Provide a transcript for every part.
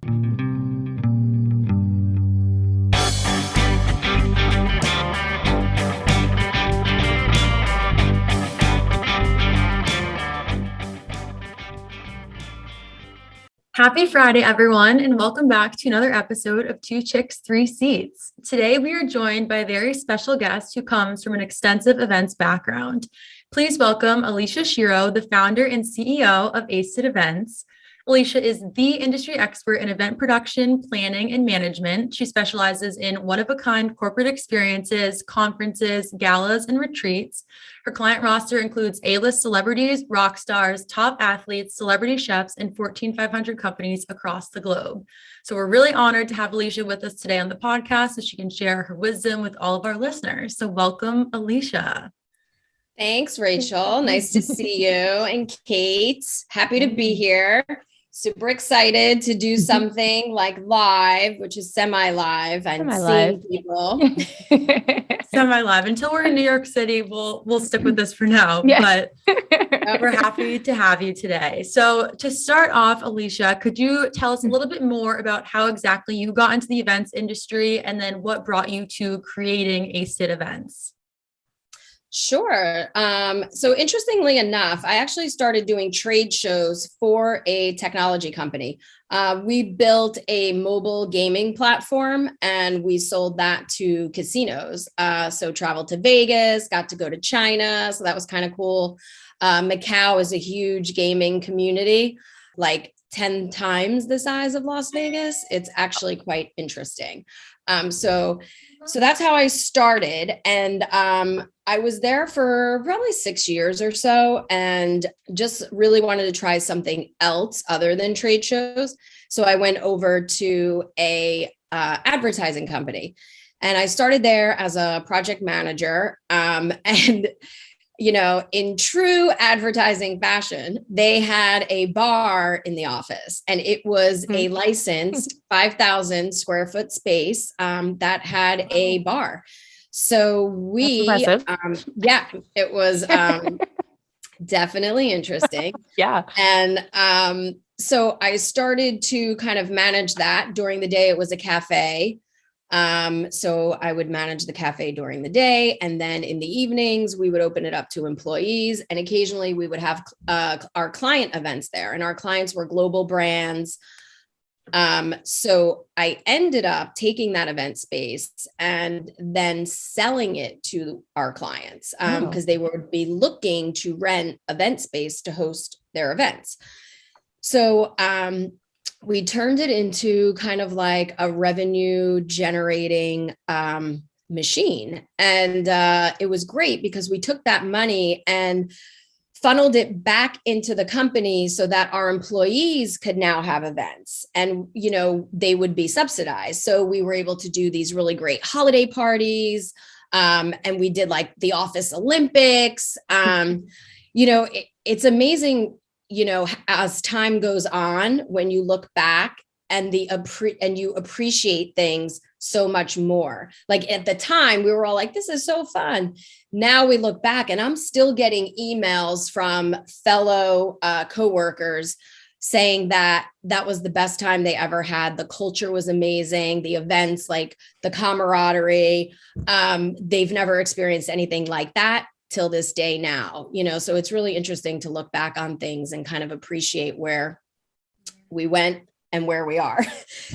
Happy Friday, everyone, and welcome back to another episode of Two Chicks, Three Seats. Today, we are joined by a very special guest who comes from an extensive events background. Please welcome Alicia Shiro, the founder and CEO of Aced Events. Alicia is the industry expert in event production, planning, and management. She specializes in one-of-a-kind corporate experiences, conferences, galas, and retreats. Her client roster includes A-list celebrities, rock stars, top athletes, celebrity chefs, and Fortune 500 companies across the globe. So we're really honored to have Alicia with us today on the podcast so she can share her wisdom with all of our listeners. So welcome, Alicia. Thanks, Rachel. Nice to see you. And Kate, happy to be here. Super excited to do something like live, which is semi-live and seeing people. Semi-live. Until we're in New York City, we'll stick with this for now. Yeah. But we're happy to have you today. So to start off, Alicia, could you tell us a little bit more about how exactly you got into the events industry and then what brought you to creating Aced Events? Sure. So interestingly enough, I actually started doing trade shows for a technology company. We built a mobile gaming platform and we sold that to casinos. So traveled to Vegas, got to go to China. So that was kind of cool. Macau is a huge gaming community, like 10 times the size of Las Vegas. It's actually quite interesting. So that's how I started. And I was there for probably 6 years or so and just really wanted to try something else other than trade shows. So I went over to a advertising company and I started there as a project manager. And you know, in true advertising fashion, they had a bar in the office and it was a licensed 5,000 square foot space that had a bar. So we, it was definitely interesting. Yeah. And so I started to kind of manage that. During the day, it was a cafe. So I would manage the cafe during the day. And then in the evenings, we would open it up to employees. And occasionally we would have our client events there. And our clients were global brands. So I ended up taking that event space and then selling it to our clients because they would be looking to rent event space to host their events. So we turned it into kind of like a revenue generating machine. And it was great because we took that money and funneled it back into the company so that our employees could now have events and, you know, they would be subsidized. So we were able to do these really great holiday parties. And we did like the Office Olympics. You know, it's amazing, you know, as time goes on, when you look back and you appreciate things so much more. Like at the time we were all like, this is so fun. Now we look back and I'm still getting emails from fellow coworkers saying that that was the best time they ever had. The culture was amazing. The events, like the camaraderie, they've never experienced anything like that till this day now, you know, so it's really interesting to look back on things and kind of appreciate where we went and where we are.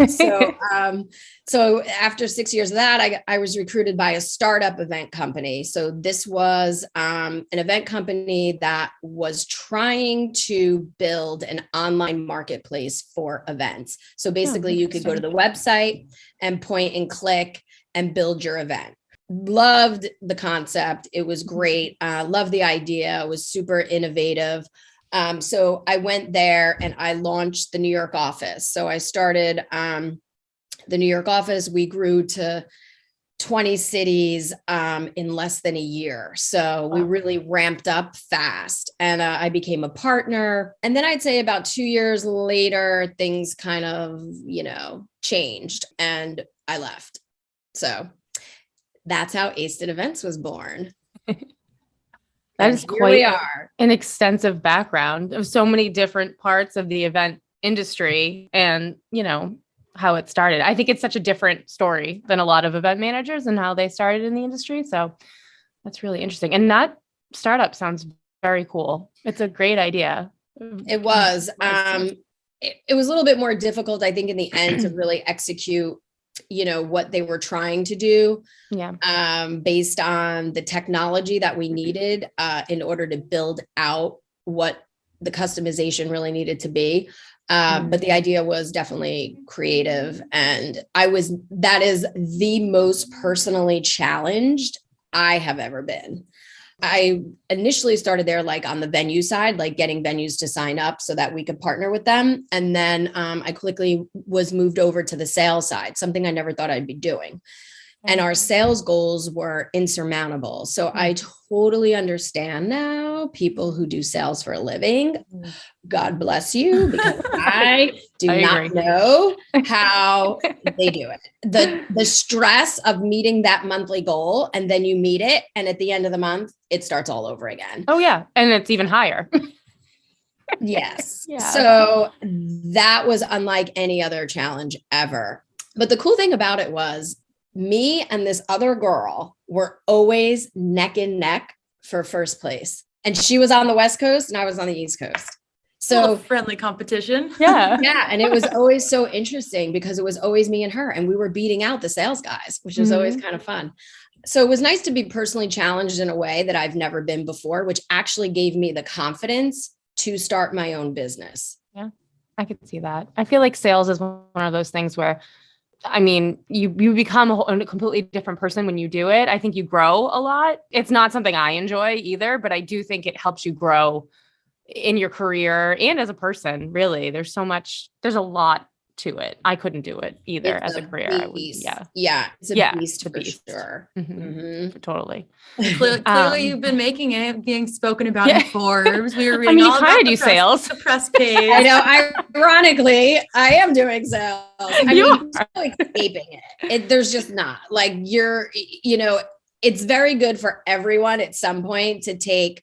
So after 6 years of that, I was recruited by a startup event company. So this was an event company that was trying to build an online marketplace for events. So basically you could go to the website and point and click and build your event. Loved the concept. It was great. Loved the idea. It was super innovative. So I went there and I launched the New York office. So I started the New York office. We grew to 20 cities in less than a year. So we really ramped up fast and I became a partner. And then I'd say about 2 years later, things kind of, you know, changed and I left. So that's how Aced Events was born. That is quite an extensive background of so many different parts of the event industry and, how it started. I think it's such a different story than a lot of event managers and how they started in the industry. So that's really interesting. And that startup sounds very cool. It's a great idea. It was. It was a little bit more difficult, I think, in the end to really execute, what they were trying to do. Yeah. Based on the technology that we needed in order to build out what the customization really needed to be. But the idea was definitely creative. And that is the most personally challenged I have ever been. I initially started there like on the venue side, like getting venues to sign up so that we could partner with them. And then I quickly was moved over to the sales side, something I never thought I'd be doing. And our sales goals were insurmountable. So I totally understand now people who do sales for a living. God bless you, because I do not know how they do it. The stress of meeting that monthly goal, and then you meet it, and at the end of the month, it starts all over again. Oh yeah. And it's even higher. Yes. Yeah. So that was unlike any other challenge ever. But the cool thing about it was me and this other girl were always neck and neck for first place. And she was on the West Coast and I was on the East Coast. So friendly competition. Yeah. Yeah. And it was always so interesting because it was always me and her, and we were beating out the sales guys, which was always kind of fun. So it was nice to be personally challenged in a way that I've never been before, which actually gave me the confidence to start my own business. Yeah, I could see that. I feel like sales is one of those things where, you become a completely different person when you do it. I think you grow a lot. It's not something I enjoy either, but I do think it helps you grow in your career and as a person, really. There's a lot to it. I couldn't do it either as a career. I would, yeah. It's a beast for sure. Totally. Clearly you've been making it, being spoken about in Forbes. We were reading you all about kind of do sales. The press page. I know. Ironically, I am doing sales. I'm escaping it. There's just not like it's very good for everyone at some point to take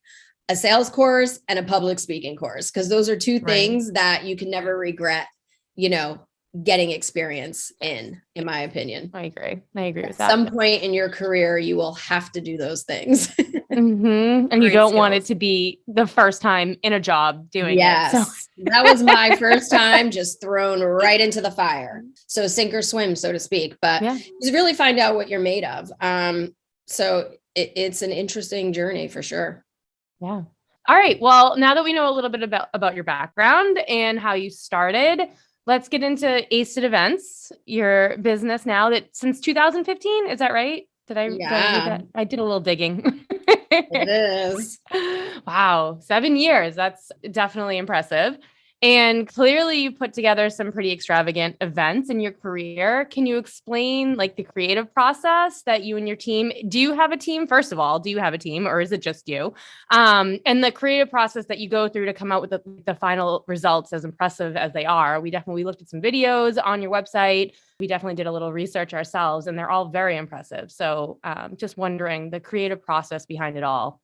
a sales course and a public speaking course, because those are two things that you can never regret, getting experience in my opinion. I agree with that. At some point in your career, you will have to do those things. And you don't want it to be the first time in a job doing it. So that was my first time, just thrown right into the fire. So sink or swim, so to speak, but you really find out what you're made of. So it's an interesting journey for sure. Yeah. All right. Well, now that we know a little bit about your background and how you started, let's get into Aced Events, your business now that since 2015. Is that right? Did I read that? I did a little digging. It is. Wow. 7 years. That's definitely impressive. And clearly you put together some pretty extravagant events in your career. Can you explain like the creative process that you and your team, do you have a team? First of all, do you have a team or is it just you? And the creative process that you go through to come out with the final results as impressive as they are. We looked at some videos on your website. We definitely did a little research ourselves and they're all very impressive. So just wondering the creative process behind it all.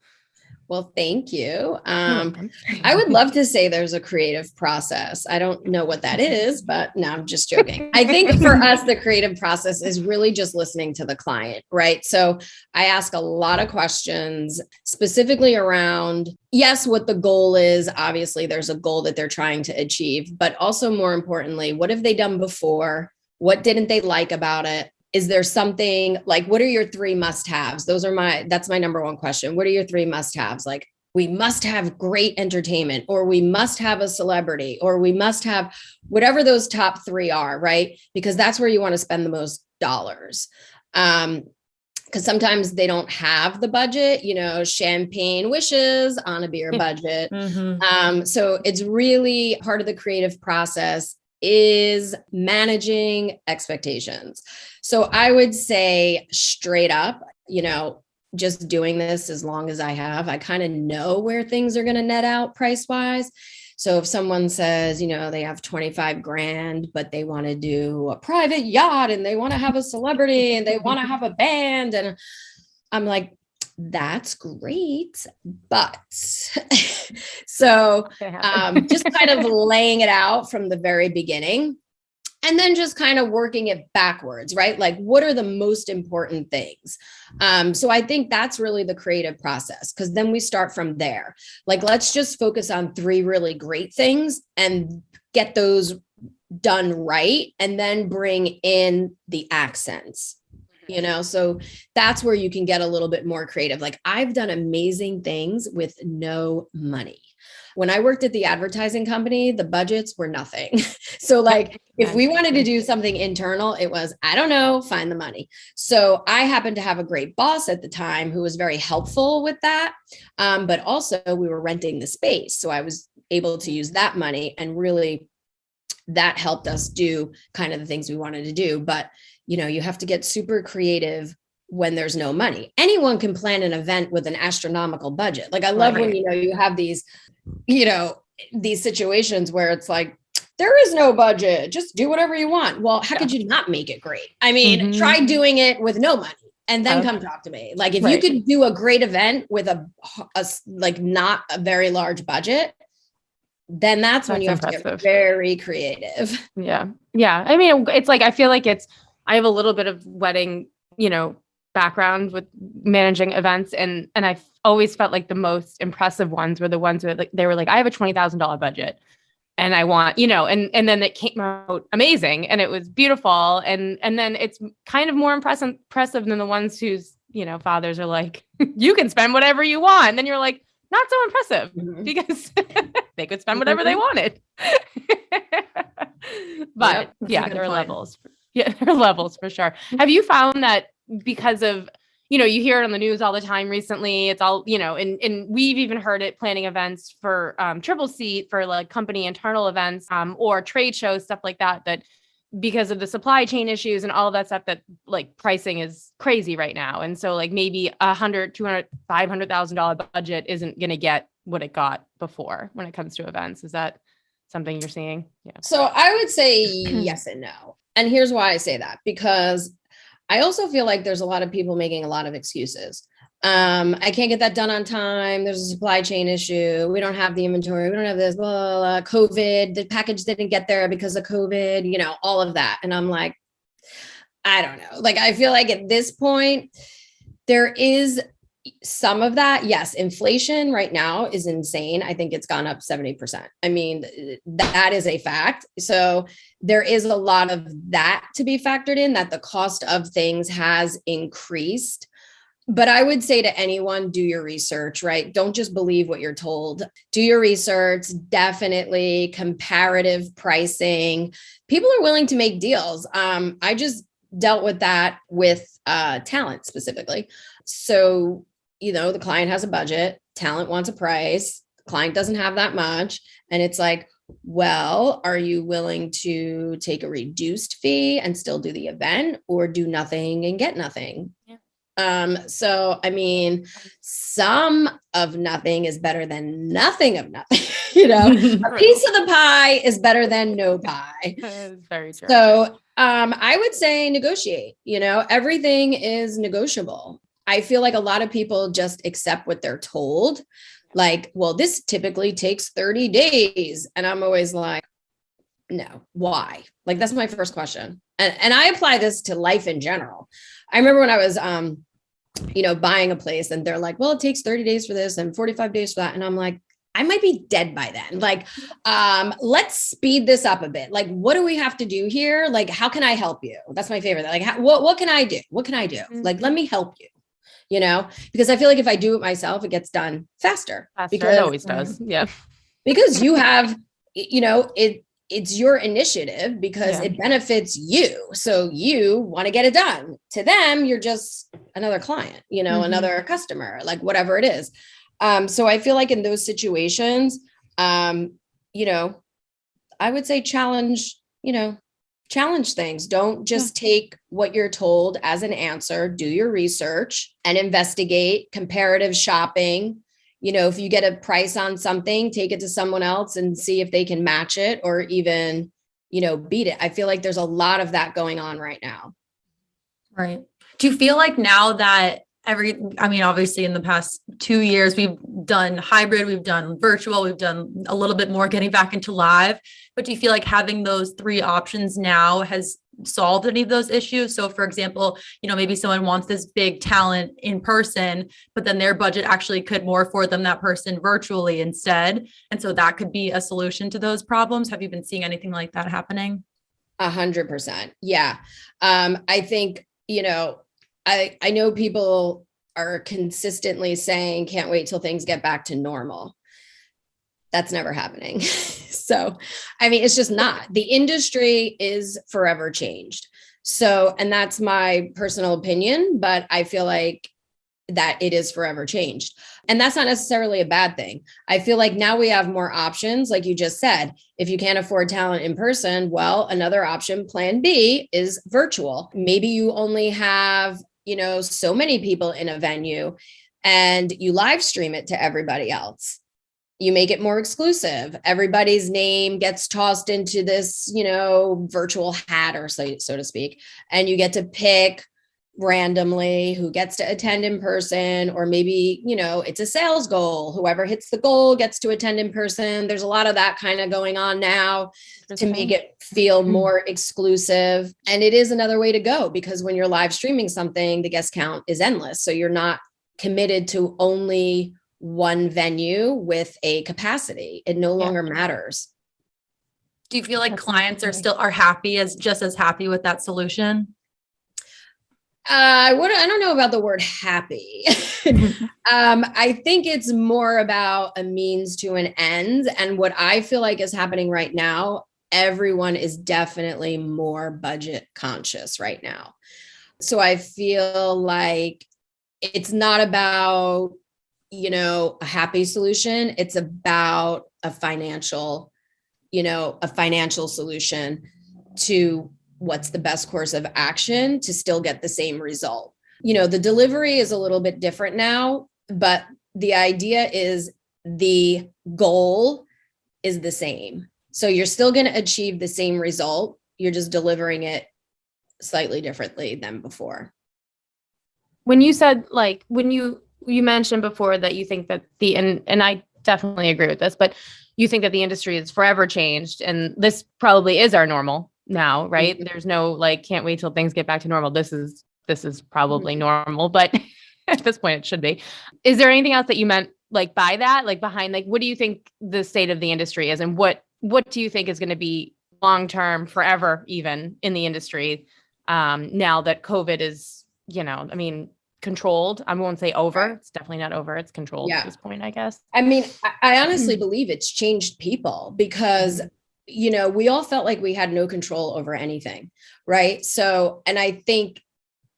Well, thank you. I would love to say there's a creative process. I don't know what that is, but no, I'm just joking. I think for us, the creative process is really just listening to the client, right? So I ask a lot of questions specifically around, yes, what the goal is. Obviously, there's a goal that they're trying to achieve, but also more importantly, what have they done before? What didn't they like about it? Is there something like, what are your 3 must-haves? That's my number one question. What are your 3 must-haves? Like, we must have great entertainment, or we must have a celebrity, or we must have whatever those top 3 are, right? Because that's where you want to spend the most dollars. Because sometimes they don't have the budget, champagne wishes on a beer budget. So it's really part of the creative process is managing expectations. So I would say straight up, just doing this as long as I have, I kind of know where things are going to net out price wise. So if someone says, they have 25 grand, but they want to do a private yacht and they want to have a celebrity and they want to have a band, and I'm like, that's great. But so just kind of laying it out from the very beginning. And then just kind of working it backwards, right? Like, what are the most important things? So I think that's really the creative process, because then we start from there. Like, let's just focus on 3 really great things and get those done right, and then bring in the accents. So that's where you can get a little bit more creative. Like, I've done amazing things with no money. When I worked at the advertising company, the budgets were nothing. So like, if we wanted to do something internal, it was, I don't know, find the money. So I happened to have a great boss at the time who was very helpful with that. But also we were renting the space. So I was able to use that money, and really that helped us do kind of the things we wanted to do. But you have to get super creative when there's no money. Anyone can plan an event with an astronomical budget. Like, I love when, you have these, these situations where it's like, there is no budget, just do whatever you want. Well, how could you not make it great? I mean, try doing it with no money and then come talk to me. Like, if you could do a great event with a like not a very large budget, then that's when you have to get very creative. Yeah. Yeah. I mean, it's like, I feel like I have a little bit of wedding, background with managing events. And I've always felt like the most impressive ones were the ones where they were like, I have a $20,000 budget and I want, and then it came out amazing and it was beautiful. And then it's kind of more impressive than the ones whose, fathers are like, you can spend whatever you want. And then you're like, not so impressive because they could spend whatever they wanted. But there are levels. Yeah, there are levels for sure. Have you found that because of, you hear it on the news all the time recently, it's all, and we've even heard it planning events for Tripleseat for like company internal events or trade shows, stuff like that because of the supply chain issues and all of that stuff, that like pricing is crazy right now. And so like maybe $100,000, $200,000, $500,000 budget isn't going to get what it got before when it comes to events. Is that something you're seeing? Yeah. So I would say yes and no. And here's why I say that, because I also feel like there's a lot of people making a lot of excuses. I can't get that done on time. There's a supply chain issue. We don't have the inventory. We don't have this, blah, blah, blah. COVID, the package didn't get there because of COVID, all of that. And I'm like, I don't know. Like, I feel like at this point, there is some of that. Yes, inflation right now is insane. I think it's gone up 70%. I mean, that is a fact. So there is a lot of that to be factored in, that the cost of things has increased. But I would say to anyone, do your research, right? Don't just believe what you're told. Do your research, definitely comparative pricing. People are willing to make deals. I just dealt with that with talent specifically. So, the client has a budget, talent wants a price, the client doesn't have that much. And it's like, well, are you willing to take a reduced fee and still do the event, or do nothing and get nothing? Yeah. So, I mean, some of nothing is better than nothing of nothing, a piece of the pie is better than no pie. Very true. So, I would say negotiate, everything is negotiable. I feel like a lot of people just accept what they're told. Like, well, this typically takes 30 days. And I'm always like, no, why? Like, that's my first question. And I apply this to life in general. I remember when I was, buying a place and they're like, well, it takes 30 days for this and 45 days for that. And I'm like, I might be dead by then. Like, let's speed this up a bit. Like, what do we have to do here? Like, how can I help you? That's my favorite. Like, what can I do? What can I do? Like, let me help you. Because I feel like if I do it myself, it gets done faster. Because it always does. Yeah. Because you have, it's your initiative because it benefits you. So you want to get it done. To them, you're just another client, another customer, like whatever it is. So I feel like in those situations, I would say challenge things. Don't just take what you're told as an answer. Do your research and investigate. Comparative shopping. If you get a price on something, take it to someone else and see if they can match it or even, beat it. I feel like there's a lot of that going on right now. Right. Do you feel like now that obviously in the past 2 years, we've done hybrid, we've done virtual, we've done a little bit more getting back into live. But do you feel like having those three options now has solved any of those issues? So for example, maybe someone wants this big talent in person, but then their budget actually could more afford them that person virtually instead. And so that could be a solution to those problems. Have you been seeing anything like that happening? 100%. Yeah. I think, I know people are consistently saying, can't wait till things get back to normal. That's never happening. So, it's just not. The industry is forever changed. So, and that's my personal opinion, but I feel like that it is forever changed. And that's not necessarily a bad thing. I feel like now we have more options. Like you just said, if you can't afford talent in person, well, another option, plan B, is virtual. Maybe you only have, so many people in a venue and you live stream it to everybody else. You make it more exclusive. Everybody's name gets tossed into this, virtual hat or so to speak. And you get to pick randomly who gets to attend in person, or maybe, it's a sales goal. Whoever hits the goal gets to attend in person. There's a lot of that kind of going on now to make it feel more exclusive. And it is another way to go, because when you're live streaming something, the guest count is endless. So you're not committed to only one venue with a capacity. It no longer matters. Do you feel like clients are happy, just as happy with that solution? I don't know about the word happy. I think it's more about a means to an end. And what I feel like is happening right now, everyone is definitely more budget conscious right now. So I feel like it's not about, a happy solution. It's about a financial solution to what's the best course of action to still get the same result. The delivery is a little bit different now, but the idea is the goal is the same. So you're still going to achieve the same result. You're just delivering it slightly differently than before. When you said, like, when you mentioned before that you think that and I definitely agree with this, but you think that the industry is forever changed, and this probably is our normal now, right? Mm-hmm. There's no can't wait till things get back to normal. This is probably normal, but at this point it should be. Is there anything else that you meant by that, behind, what do you think the state of the industry is, and what do you think is going to be long-term, forever, even in the industry, now that COVID is, controlled? I won't say over. Right. It's definitely not over. It's controlled at this point, I guess. I honestly believe it's changed people, because we all felt like we had no control over anything, right? So, and I think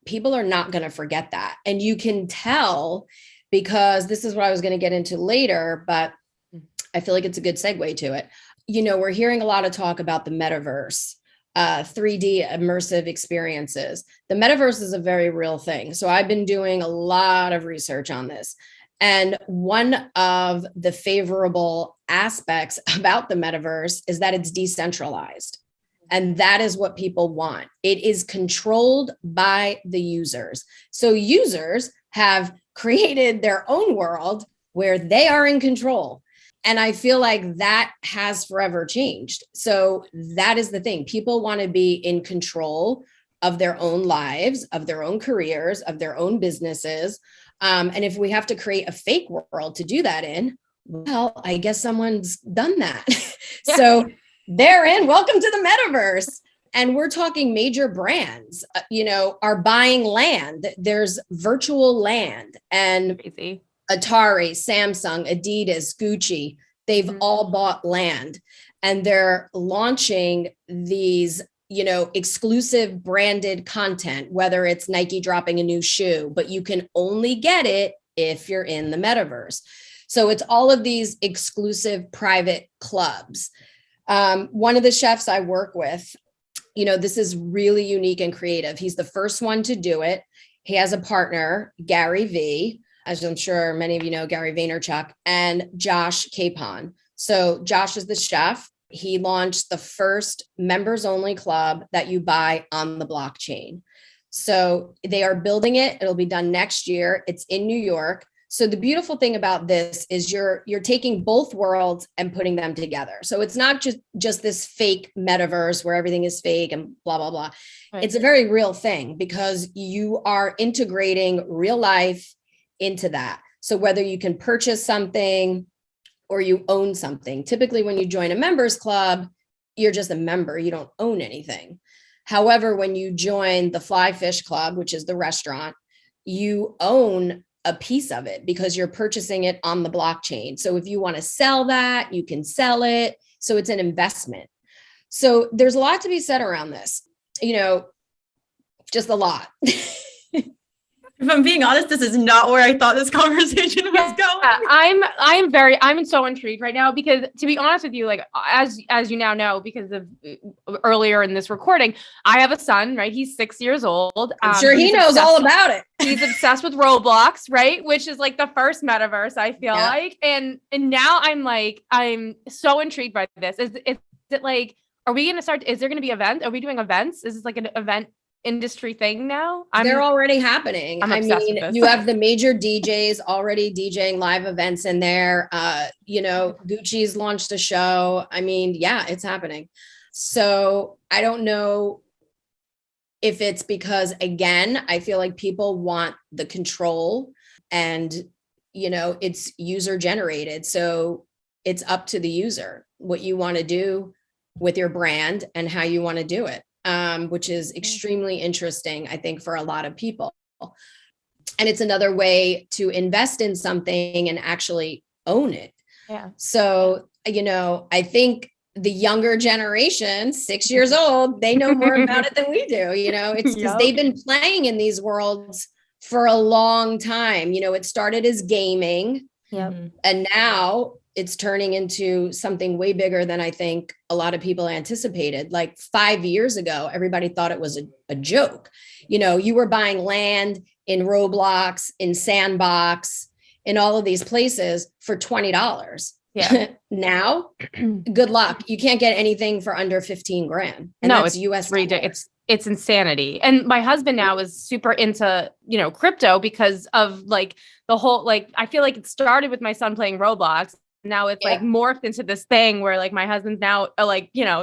people are not going to forget that. And you can tell, because this is what I was going to get into later, but I feel like it's a good segue to it. We're hearing a lot of talk about the metaverse, 3D immersive experiences. The metaverse is a very real thing. So I've been doing a lot of research on this. And one of the favorable aspects about the metaverse is that it's decentralized. And that is what people want. It is controlled by the users. So users have created their own world where they are in control. And I feel like that has forever changed. So that is the thing. People want to be in control of their own lives, of their own careers, of their own businesses. And if we have to create a fake world to do that in, well, I guess someone's done that. Yeah. So they're in. Welcome to the metaverse. And we're talking major brands, are buying land. There's virtual land, and crazy. Atari, Samsung, Adidas, Gucci, they've all bought land, and they're launching these, exclusive branded content, whether it's Nike dropping a new shoe, but you can only get it if you're in the metaverse. So it's all of these exclusive private clubs. One of the chefs I work with, this is really unique and creative. He's the first one to do it. He has a partner, Gary V, as I'm sure many of you know, Gary Vaynerchuk, and Josh Capon. So Josh is the chef. He launched the first members only club that you buy on the blockchain. So they are building it. It'll be done next year. It's in New York. So the beautiful thing about this is you're taking both worlds and putting them together. So it's not just this fake metaverse where everything is fake and blah, blah, blah. Right. It's a very real thing because you are integrating real life into that. So whether you can purchase something or you own something, typically when you join a members club, you're just a member, you don't own anything. However, when you join the Fly Fish Club, which is the restaurant, you own a piece of it because you're purchasing it on the blockchain. So if you want to sell that, you can sell it. So it's an investment. So there's a lot to be said around this, just a lot. If I'm being honest, this is not where I thought this conversation was going. I'm so intrigued right now because, to be honest with you, like as you now know, because of earlier in this recording, I have a son, right? He's 6 years old. I'm sure he knows all about it. He's obsessed with Roblox, right? Which is like the first metaverse, I feel like. And now I'm so intrigued by this. Is it like, are we going to start? Is there going to be events? Are we doing events? Is this like an event industry thing now? They're already happening. I mean, you have the major DJs already DJing live events in there. Gucci's launched a show. I mean, yeah, it's happening. So I don't know if it's because, again, I feel like people want the control and, it's user generated. So it's up to the user, what you want to do with your brand and how you want to do it. Which is extremely interesting, I think, for a lot of people. And it's another way to invest in something and actually own it. Yeah. So, I think the younger generation, 6 years old, they know more about it than we do. It's because they've been playing in these worlds for a long time. It started as gaming. And now it's turning into something way bigger than I think a lot of people anticipated. Like 5 years ago, everybody thought it was a joke. You were buying land in Roblox, in Sandbox, in all of these places for $20. Yeah. Now, good luck. You can't get anything for under 15 grand. And no, that's US dollars. It's insanity. And my husband now is super into, crypto because of like the whole, like, I feel like it started with my son playing Roblox. Now it's like morphed into this thing where like my husband now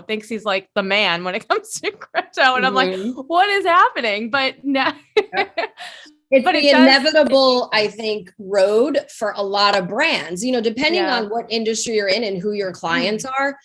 thinks he's like the man when it comes to crypto. And I'm like, what is happening? But now it's the inevitable, I think, road for a lot of brands, depending on what industry you're in and who your clients are,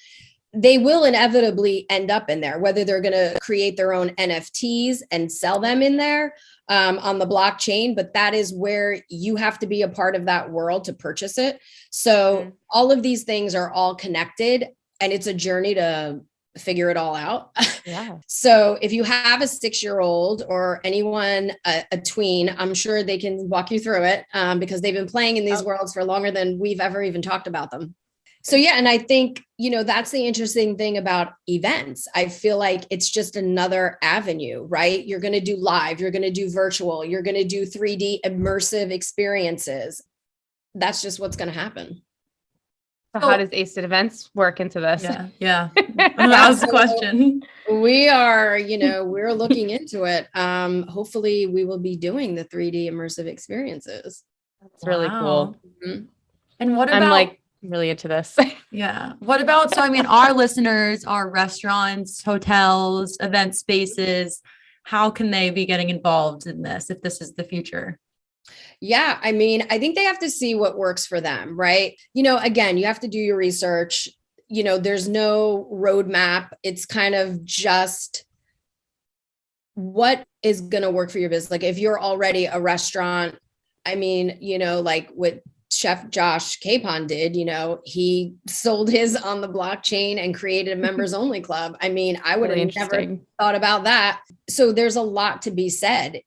they will inevitably end up in there, whether they're going to create their own NFTs and sell them in there on the blockchain. But that is where you have to be a part of that world to purchase it. So all of these things are all connected and it's a journey to figure it all out. Yeah. So if you have a 6-year-old or anyone, a tween, I'm sure they can walk you through it because they've been playing in these worlds for longer than we've ever even talked about them. So, and I think, that's the interesting thing about events. I feel like it's just another avenue, right? You're going to do live, you're going to do virtual, you're going to do 3D immersive experiences. That's just what's going to happen. So how does ACED Events work into this? Yeah. That was the question. We are, we're looking into it. Hopefully we will be doing the 3D immersive experiences. That's really cool. Mm-hmm. And what about... I'm really into this. Yeah. What about, our listeners are restaurants, hotels, event spaces. How can they be getting involved in this if this is the future? Yeah. I think they have to see what works for them, right? Again, you have to do your research. There's no roadmap. It's kind of just what is going to work for your business. Like if you're already a restaurant, like what Chef Josh Capon did, he sold his on the blockchain and created a members only club. I would have never thought about that. So there's a lot to be said,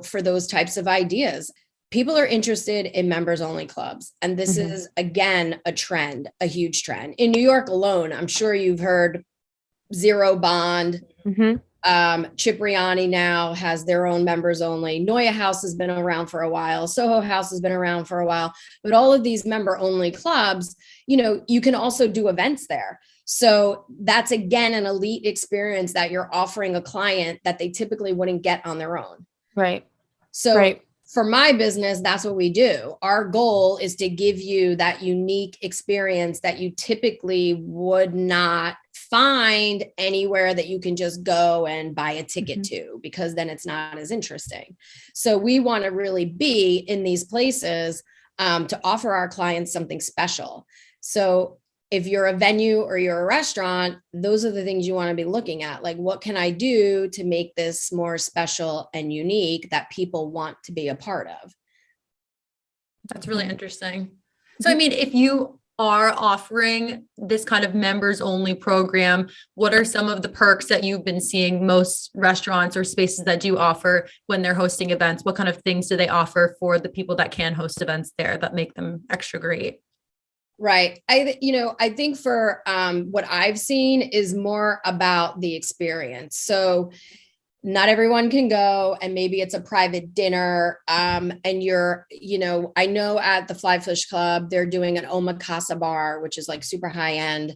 for those types of ideas. People are interested in members only clubs. And this is, again, a trend, a huge trend. In New York alone, I'm sure you've heard Zero Bond. Cipriani now has their own members only. Noya House has been around for a while. Soho House has been around for a while. But all of these member only clubs, you can also do events there. So that's, again, an elite experience that you're offering a client that they typically wouldn't get on their own. Right. So right. For my business, that's what we do. Our goal is to give you that unique experience that you typically would not find anywhere that you can just go and buy a ticket to, because then it's not as interesting. So we want to really be in these places to offer our clients something special. So if you're a venue or you're a restaurant, those are the things you want to be looking at. Like, what can I do to make this more special and unique that people want to be a part of? That's really interesting. So, I mean, if you are offering this kind of members only program, what are some of the perks that you've been seeing most restaurants or spaces that do offer when they're hosting events? What kind of things do they offer for the people that can host events there that make them extra great? Right. I think for what I've seen is more about the experience. So not everyone can go, and maybe it's a private dinner. And I know at the Fly Fish Club, they're doing an omakase bar, which is like super high end.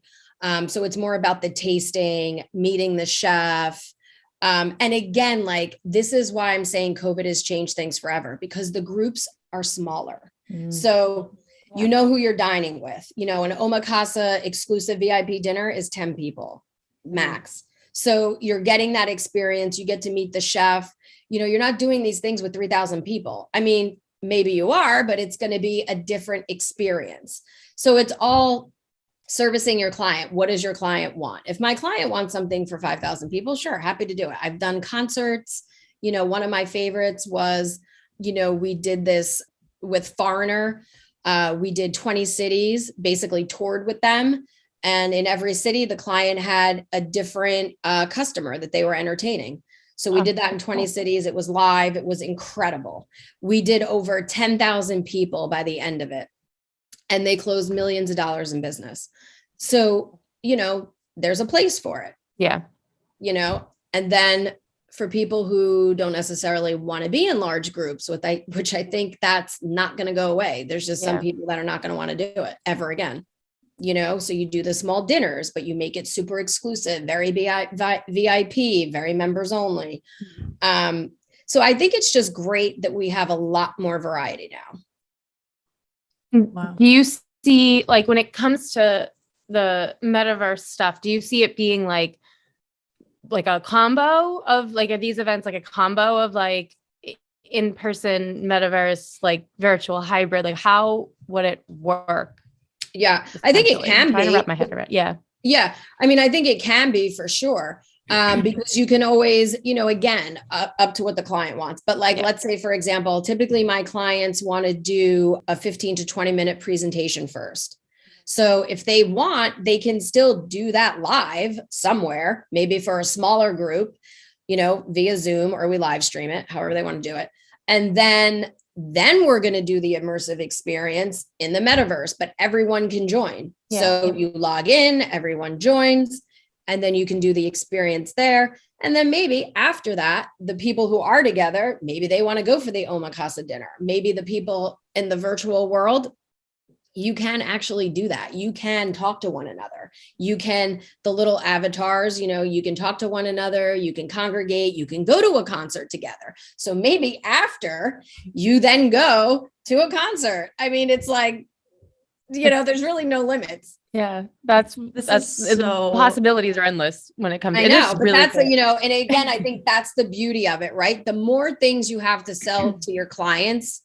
So it's more about the tasting, meeting the chef. And again, like, this is why I'm saying COVID has changed things forever, because the groups are smaller. So you know who you're dining with. An omakase exclusive VIP dinner is 10 people max. So you're getting that experience. You get to meet the chef. You're not doing these things with 3,000 people. I mean, maybe you are, but it's going to be a different experience. So it's all servicing your client. What does your client want? If my client wants something for 5,000 people, sure, happy to do it. I've done concerts. One of my favorites was, we did this with Foreigner. We did 20 cities, basically toured with them. And in every city, the client had a different customer that they were entertaining. So we did that in 20 cities. It was live. It was incredible. We did over 10,000 people by the end of it. And they closed millions of dollars in business. So, there's a place for it. Yeah. And then for people who don't necessarily want to be in large groups, which I think that's not going to go away. There's just some people that are not going to want to do it ever again. So you do the small dinners, but you make it super exclusive, very VIP, very members only. So I think it's just great that we have a lot more variety now. Wow. Do you see, like, when it comes to the metaverse stuff, do you see it being like a combo of, like, are these events like a combo of like in-person metaverse, like virtual hybrid? Like, how would it work? Yeah, I think it can be. I'm trying to wrap my head around. Yeah. Yeah. I mean, I think it can be for sure. Because you can always, again, up to what the client wants. But let's say, for example, typically my clients want to do a 15 to 20 minute presentation first. So if they want, they can still do that live somewhere, maybe for a smaller group, via Zoom, or we live stream it, however they want to do it. And then we're going to do the immersive experience in the metaverse, but everyone can join. Yeah. So you log in, everyone joins, and then you can do the experience there. And then maybe after that, the people who are together, maybe they want to go for the omakase dinner. Maybe the people in the virtual world, you can actually do that. You can talk to one another. The little avatars, you can talk to one another, you can congregate, you can go to a concert together. So maybe after, you then go to a concert. I mean, it's like, there's really no limits. Yeah, the possibilities are endless when it comes. I know, but that's cool. And again, I think that's the beauty of it, right? The more things you have to sell to your clients,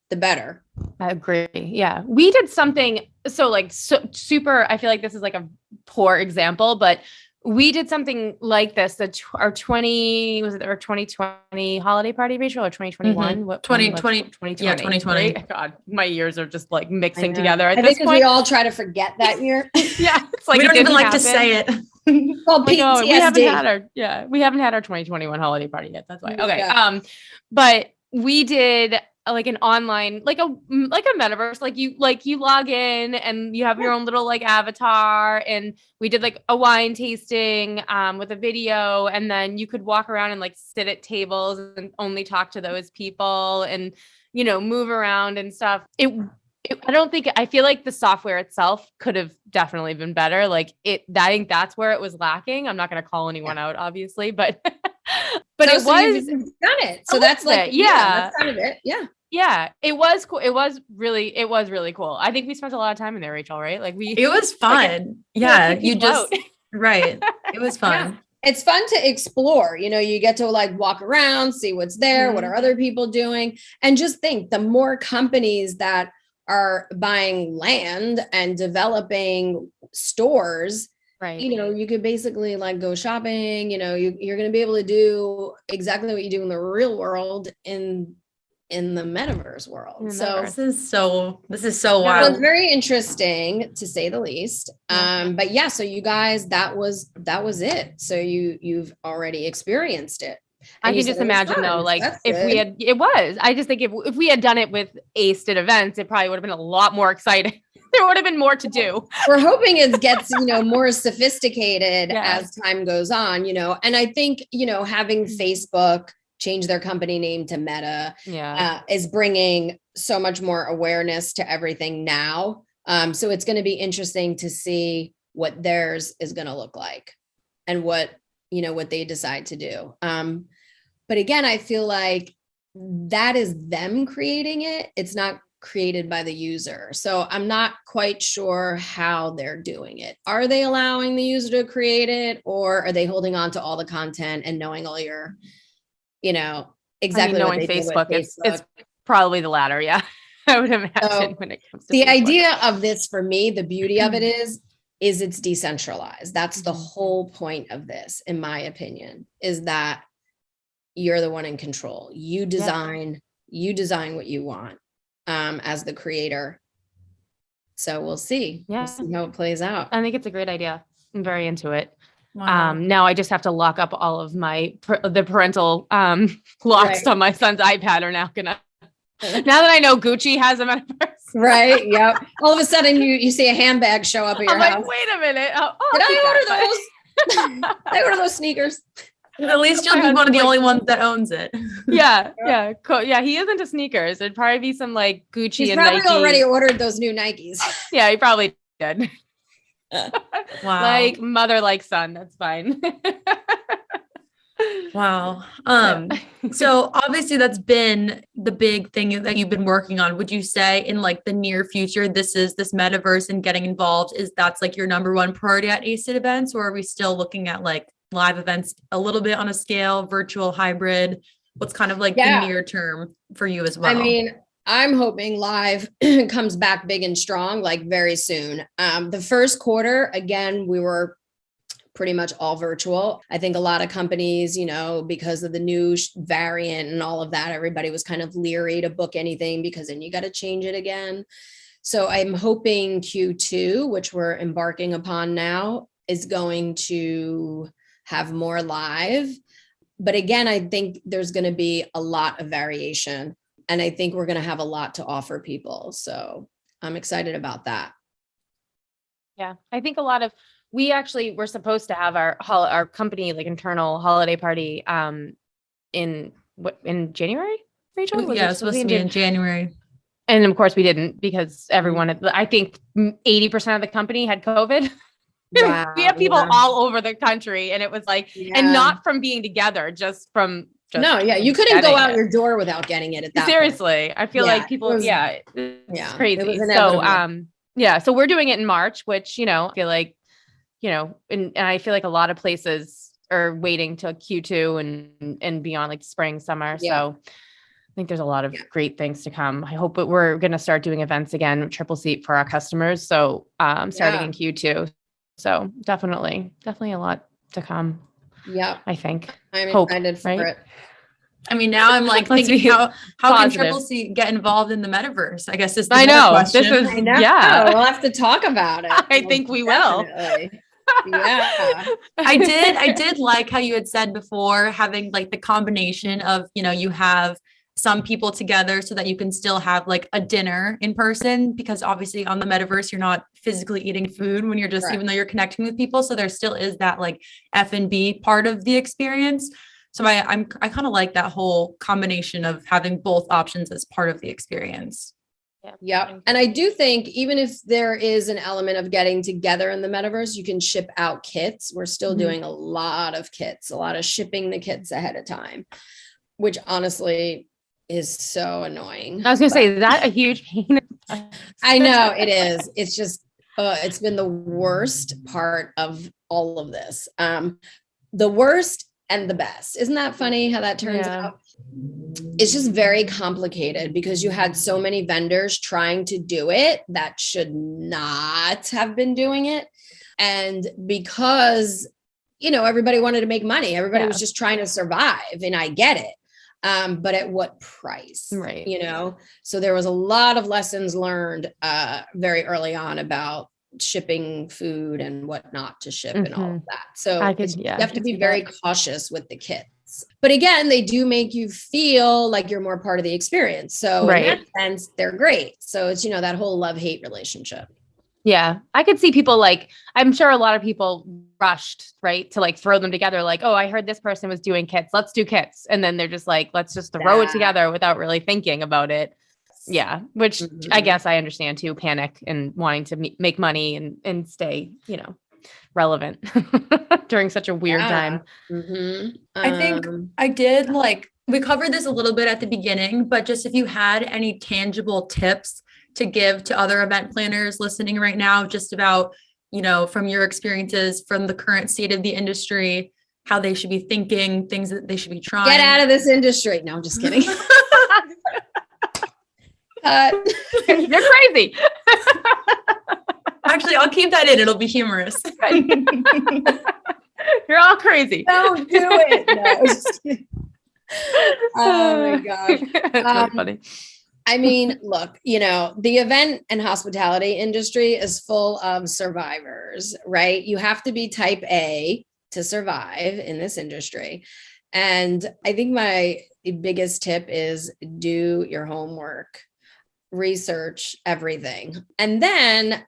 the better. I agree. Yeah. We did something super, I feel like this is like a poor example, but we did something like this, our 2020 holiday party, Rachel, or 2021? What 2020? 2020. Yeah, 2020. Right? God, my years are just like mixing together at I this think point. We all try to forget that year. Yeah. It's like, we don't even like to say it. Well, PTSD. We haven't had our 2021 holiday party yet. That's why. Okay. Yeah. But we did like an online, like a metaverse, like you log in and you have your own little like avatar, and we did like a wine tasting with a video, and then you could walk around and like sit at tables and only talk to those people and move around and stuff. It I feel like the software itself could have definitely been better. Like I think that's where it was lacking. I'm not going to call anyone out, obviously, but it was you've done it. So that's like, that's kind of it. Yeah. Yeah, it was cool. It was really cool. I think we spent a lot of time in there, Rachel, right? Like it was fun. Like, you just, right. It was fun. Yeah. It's fun to explore, you get to like walk around, see what's there, what are other people doing, and just think the more companies that are buying land and developing stores, right. You could basically like go shopping, you're going to be able to do exactly what you do in the real world in the metaverse world. So this is so wild. wild. It's very interesting to say the least. But yeah, so you guys, that was it. So you've already experienced it. I can just imagine though, like I just think if we had done it with aced events, it probably would have been a lot more exciting. There would have been more to do. We're hoping it gets, more sophisticated as time goes on, and I think, having Facebook change their company name to Meta is bringing so much more awareness to everything now. So it's going to be interesting to see what theirs is going to look like and what they decide to do. But again, I feel like that is them creating it. It's not created by the user. So I'm not quite sure how they're doing it. Are they allowing the user to create it, or are they holding on to all the content and knowing all your exactly knowing Facebook, it's probably the latter. Yeah. I would imagine when it comes to the Facebook. idea of this, for me, the beauty of it is it's decentralized. That's the whole point of this, in my opinion, is that you're the one in control. You design what you want as the creator. So we'll see. Yeah. We'll see how it plays out. I think it's a great idea. I'm very into it. Wow. Now I just have to lock up all of the parental locks on my son's iPad are now gonna, now that I know Gucci has a metaverse. Right. Yep. All of a sudden you see a handbag show up at your house. Like, wait a minute. Did I order those? I order those sneakers. At least you'll be one of the only ones that owns it. Yeah. Cool. Yeah. He is into sneakers. It'd probably be some like Gucci He's and probably Nike. already ordered those new Nikes. Yeah, he probably did. Wow. Like mother, like son. That's fine. Wow. So obviously that's been the big thing that you've been working on. Would you say in like the near future, this metaverse and getting involved that's like your number one priority at ACID events, or are we still looking at like live events a little bit on a scale, virtual, hybrid? What's kind of like the near term for you as well? I mean, I'm hoping live comes back big and strong, like very soon. The first quarter, again, we were pretty much all virtual. I think a lot of companies, because of the new variant and all of that, everybody was kind of leery to book anything because then you got to change it again. So I'm hoping Q2, which we're embarking upon now, is going to have more live. But again, I think there's going to be a lot of variation, and I think we're going to have a lot to offer people. So I'm excited about that. Yeah, I think we actually were supposed to have our company like internal holiday party in January, Rachel? Yeah, it was supposed to be in January. And of course we didn't, because I think 80% of the company had COVID. Wow, we have people all over the country, and it was like, and not from being together, just from you couldn't go out your door without getting it at that Seriously, point. I feel like people it's crazy. So we're doing it in March, which I feel like and I feel like a lot of places are waiting till Q2 and beyond, like spring, summer. So I think there's a lot of great things to come. I hope we're going to start doing events again, Tripleseat for our customers. So starting in Q2. So definitely a lot to come. Yeah, I think. I'm excited for it. I mean, now I'm like thinking how can Tripleseat get involved in the metaverse? I guess is the question. I know. Yeah, we'll have to talk about it. I think we will. Yeah. I did like how you had said before, having like the combination of, you have some people together so that you can still have like a dinner in person, because obviously on the metaverse, you're not physically eating food when you're just, even though you're connecting with people. So there still is that like F&B part of the experience. So I kind of like that whole combination of having both options as part of the experience. Yep. And I do think even if there is an element of getting together in the metaverse, you can ship out kits. We're still doing a lot of kits, a lot of shipping the kits ahead of time, which honestly is so annoying. I was going to say, is that a huge pain? I know it is. It's just, it's been the worst part of all of this. The worst and the best. Isn't that funny how that turns out? It's just very complicated because you had so many vendors trying to do it that should not have been doing it. And because, everybody wanted to make money, everybody was just trying to survive, and I get it. But at what price? Right. So there was a lot of lessons learned very early on about shipping food and what not to ship and all of that. So you have to be very cautious with the kits. But again, they do make you feel like you're more part of the experience. So in that sense, they're great. So it's, that whole love-hate relationship. Yeah. I could see people I'm sure a lot of people rushed, right, to throw them together. Oh, I heard this person was doing kits. Let's do kits. And then they're just let's just throw it together without really thinking about it. Yeah. Which I guess I understand too, panic and wanting to make money and stay, relevant during such a weird time. I think I did we covered this a little bit at the beginning, but just if you had any tangible tips to give to other event planners listening right now, just about, from your experiences, from the current state of the industry, how they should be thinking, things that they should be trying. Get out of this industry. No, I'm just kidding. You're crazy. Actually, I'll keep that in. It'll be humorous. You're all crazy. Don't do it. No. Oh my gosh. That's really funny. I mean, look, the event and hospitality industry is full of survivors, right? You have to be type A to survive in this industry. And I think my biggest tip is do your homework. Research everything. And then,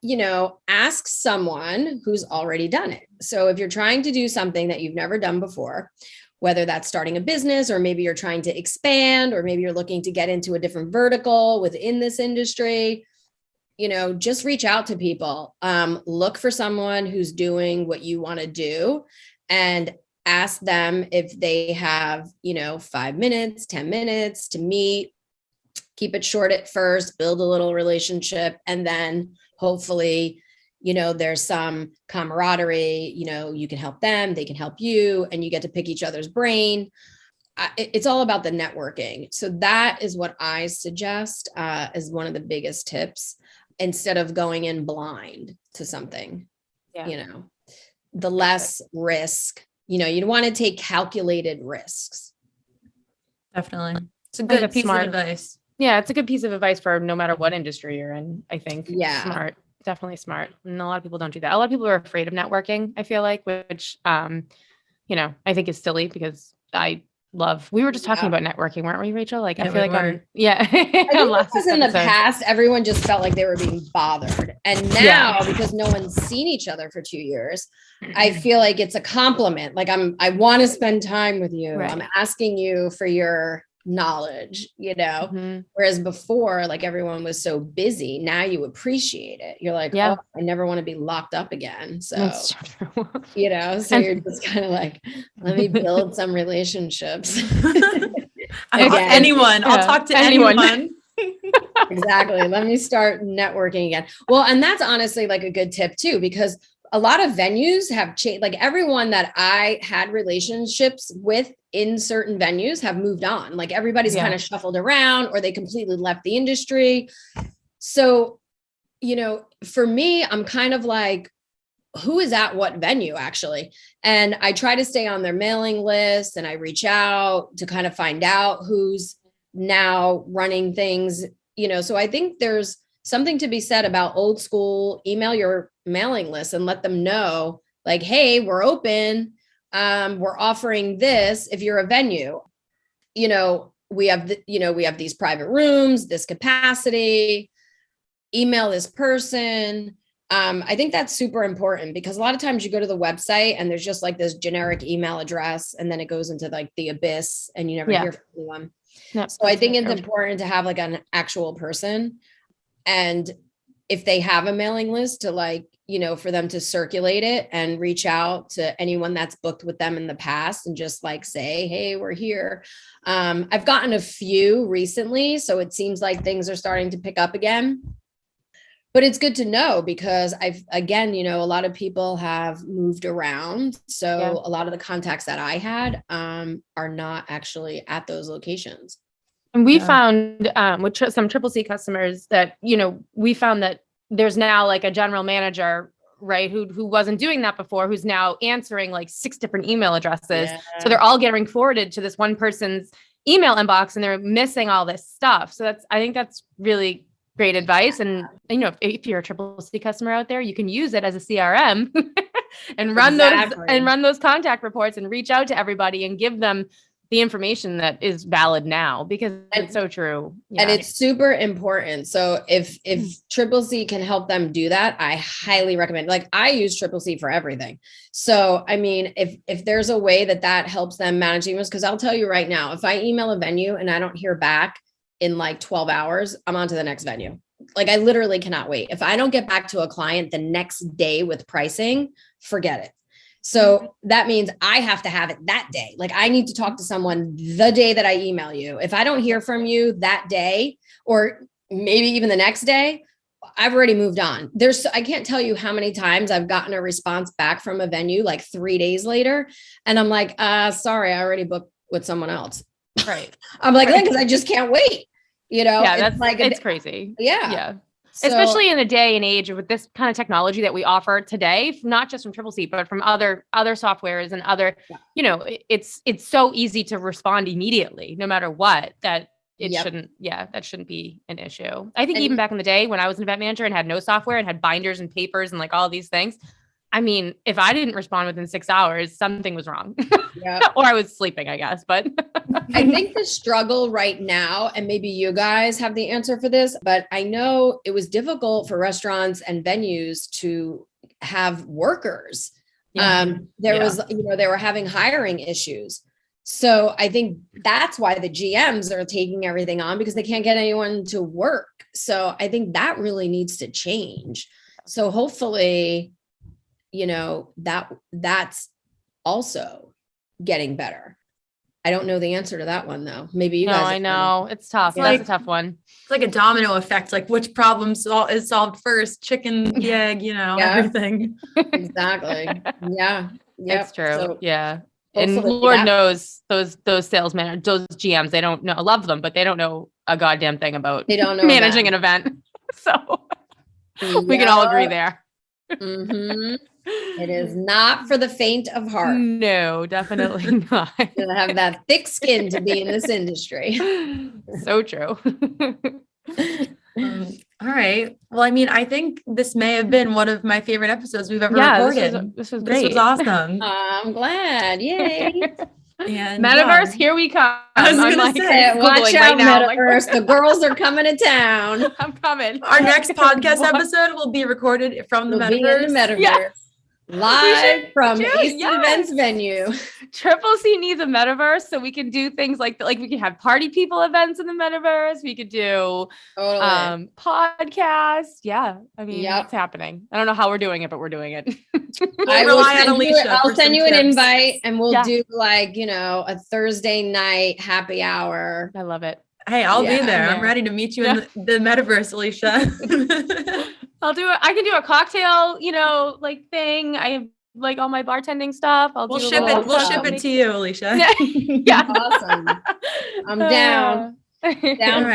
ask someone who's already done it. So if you're trying to do something that you've never done before, whether that's starting a business, or maybe you're trying to expand, or maybe you're looking to get into a different vertical within this industry, just reach out to people. Look for someone who's doing what you want to do and ask them if they have, 5 minutes, 10 minutes to meet. Keep it short at first, build a little relationship, and then hopefully, there's some camaraderie, you can help them, they can help you, and you get to pick each other's brain. It's all about the networking. So that is what I suggest as one of the biggest tips, instead of going in blind to something, the less risk, you want to take calculated risks. Definitely. It's a good piece of advice. Yeah, it's a good piece of advice for no matter what industry you're in, I think. Yeah. Smart. Definitely smart. And a lot of people don't do that. A lot of people are afraid of networking, I feel like, which, I think is silly because we were just talking about networking, weren't we, Rachel? I feel like I think because in the past, everyone just felt like they were being bothered. And now, because no one's seen each other for 2 years, I feel like it's a compliment. I want to spend time with you. Right. I'm asking you for your knowledge, whereas before, everyone was so busy. Now you appreciate it. You're like, oh, I never want to be locked up again. So, so you're just kind of let me build some relationships. Anyone. I'll talk to anyone. Exactly. Let me start networking again. Well, and that's honestly a good tip too, because a lot of venues have changed. Everyone that I had relationships with in certain venues have moved on. Everybody's kind of shuffled around, or they completely left the industry. So, for me, I'm kind of who is at what venue actually? And I try to stay on their mailing list, and I reach out to kind of find out who's now running things, so I think there's something to be said about old school. Email your mailing list and let them know, hey, we're open. We're offering this. If you're a venue, we have, we have these private rooms, this capacity, email this person. I think that's super important, because a lot of times you go to the website and there's just this generic email address, and then it goes into the abyss and you never hear from anyone. So I think it's important to have an actual person. And if they have a mailing list to like, for them to circulate it and reach out to anyone that's booked with them in the past and just like say, hey, we're here. I've gotten a few recently, so it seems like things are starting to pick up again. But it's good to know because a lot of people have moved around. So a lot of the contacts that I had are not actually at those locations. And we found with some Tripleseat customers that, we found that there's now like a general manager, right, who wasn't doing that before, who's now answering like 6 different email addresses. Yeah. So they're all getting forwarded to this one person's email inbox and they're missing all this stuff. So I think that's really great advice. And, if you're a Tripleseat customer out there, you can use it as a CRM and run those contact reports and reach out to everybody and give them the information that is valid now, because it's so true. Yeah. And it's super important. So if Tripleseat can help them do that, I highly recommend. Like I use Tripleseat for everything. So, I mean, if there's a way that helps them manage emails, because I'll tell you right now, if I email a venue and I don't hear back in like 12 hours, I'm on to the next venue. Like I literally cannot wait. If I don't get back to a client the next day with pricing, forget it. So that means I have to have it that day. Like I need to talk to someone the day that I email you. If I don't hear from you that day, or maybe even the next day, I've already moved on. I can't tell you how many times I've gotten a response back from a venue like 3 days later. And I'm like, sorry, I already booked with someone else. Right. I'm like, because I just can't wait. Yeah, it's crazy. Yeah. Yeah. So, especially in a day and age with this kind of technology that we offer today, not just from Tripleseat, but from other softwares and other, it's so easy to respond immediately, no matter what, that that shouldn't be an issue. I think even back in the day when I was an event manager and had no software and had binders and papers and like all these things, I mean, if I didn't respond within 6 hours, something was wrong. Or I was sleeping, I guess. But I think the struggle right now, and maybe you guys have the answer for this, but I know it was difficult for restaurants and venues to have workers. They were having hiring issues. So I think that's why the GMs are taking everything on, because they can't get anyone to work. So I think that really needs to change. So hopefully, that's also getting better. I don't know the answer to that one though. Maybe you guys. No, I know it's tough. That's a tough one. It's like a domino effect. Like which problem is solved first? Chicken, the egg, everything. Exactly. Yeah. It's true. So, yeah. And Lord knows those sales managers, those GMs, they don't know, love them, but they don't know a goddamn thing about managing an event. So we can all agree there. Mm-hmm. It is not for the faint of heart. No, definitely not. You have that thick skin to be in this industry. So true. All right. Well, I mean, I think this may have been one of my favorite episodes we've ever recorded. This was great. This was awesome. I'm glad. Yay. And Metaverse, here we come. I was gonna say, watch out, Metaverse. The girls are coming to town. I'm coming. Our next podcast episode will be recorded from the Metaverse. Yeah. Live from Ace Events venue. Tripleseat needs a Metaverse so we can do things like we can have party people events in the Metaverse. We could do podcasts. Yeah. I mean, it's happening. I don't know how we're doing it, but we're doing it. I rely on Alicia. I'll send you an invite and we'll do a Thursday night happy hour. I love it. Hey, I'll be there. I'm ready to meet you in the Metaverse, Alicia. I can do a cocktail, thing. I have all my bartending stuff. We'll ship it to you, Alicia. Yeah. Awesome. I'm down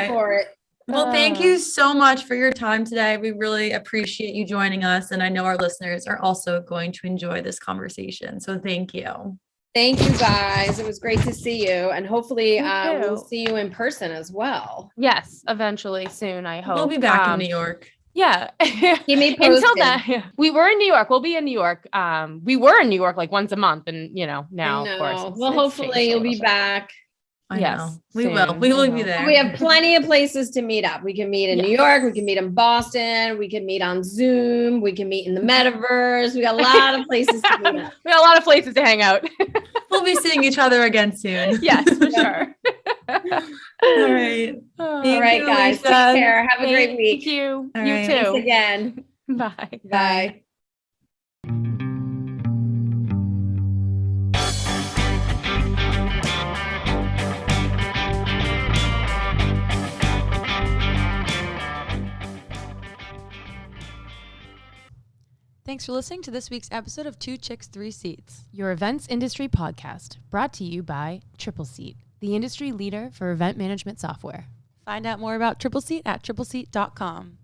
for it. Well, thank you so much for your time today. We really appreciate you joining us. And I know our listeners are also going to enjoy this conversation. So thank you. Thank you guys. It was great to see you. And hopefully we'll see you in person as well. Yes, eventually soon, I hope. We'll be back in New York. Yeah. Keep me posted. Until then, we were in New York. We'll be in New York. We were in New York like once a month. And, now, of course. Well, hopefully you'll be back. I know. We will. We will be there. We have plenty of places to meet up. We can meet in New York. We can meet in Boston. We can meet on Zoom. We can meet in the Metaverse. We got a lot of places to meet up. We got a lot of places to hang out. We'll be seeing each other again soon. Yes, for sure. All right. All Thank right, you, guys. Alicia. Take care. Have a great Thank week. you. All You right. too. Thanks again. Bye. Bye. Thanks for listening to this week's episode of Two Chicks, Three Seats. Your events industry podcast brought to you by Tripleseat, the industry leader for event management software. Find out more about Tripleseat at tripleseat.com.